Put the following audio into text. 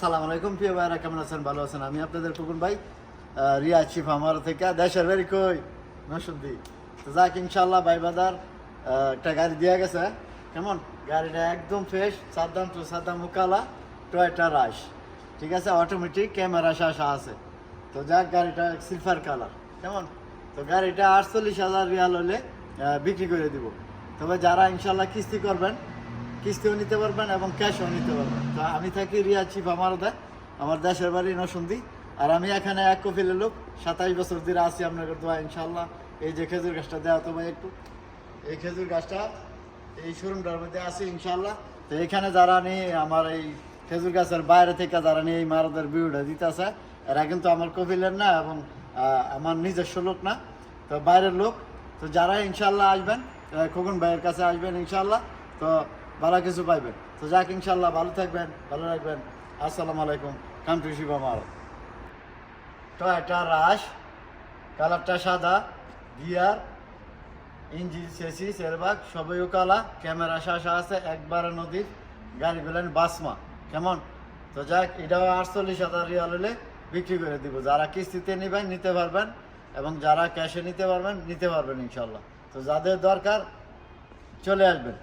আসসালামু আলাইকুম প্রিয় ভাইরা, কেমন আছেন? ভালো আছেন? আমি আপনাদের কুকুন ভাই, রিয়াজ শিফ আমার থেকে দেশের বাড়ি কই নসুদ্দি। তো যাক ইনশাল্লাহ ভাই বাজার একটা গাড়ি দিয়ে গেছে। কেমন গাড়িটা? একদম ফ্রেশ, সাদ্দাম মুকালা টয়টা রাশ, ঠিক আছে, অটোমেটিক ক্যামেরা শাসা আছে। তো যাক গাড়িটা সিলভার কালার। কেমন? তো গাড়িটা 48,000 রিয়াল হলে বিক্রি করে দিব। তবে যারা ইনশাল্লাহ কিস্তি করবেন, কিস্তিও নিতে পারবেন এবং ক্যাশও নিতে পারবেন। তো আমি থাকি রিয়াজ শিফ আমার দেশের বাড়ি নরসিংদী। আর আমি এখানে এক কপিলের লোক, 27 বছর ধরে আছি আপনাদের দোয়া ইনশাল্লাহ। এই যে খেজুর গাছটা দেওয়া তো ভাই একটু, এই খেজুর গাছটা এই শোরুমটার মধ্যে আছে ইনশাল্লাহ। তো এখানে যারা নিয়ে আমার এই খেজুর গাছের বাইরে থেকে যারা নিয়ে এই মারদের ভিউটা দিতেছে, এরা কিন্তু আমার কপিলের না এবং আমার নিজস্ব লোক না, তো বাইরের লোক। তো যারা ইনশাল্লাহ আসবেন, খোকন ভাইয়ের কাছে আসবেন ইনশাল্লাহ, তো ভালো কিছু পাইবেন। তো যাক ইনশাল্লাহ ভালো থাকবেন, ভালো রাখবেন। আসসালামু আলাইকুম। কান্ট্রি শিব আমার টয়টা রাশ, কালারটা সাদা, গিয়ার, ইঞ্জিন, চেসিস, এয়ারব্যাগ সবই কালা, ক্যামেরা শাসা আছে, একবারে নদীর গাড়ি গুলেন বাসমা। কেমন? তো যাক এটাও 48,000 রিয়াল হলে বিক্রি করে দিব। যারা কিস্তিতে নেবেন নিতে পারবেন এবং যারা ক্যাশে নিতে পারবেন ইনশাল্লাহ। তো যাদের দরকার চলে আসবেন।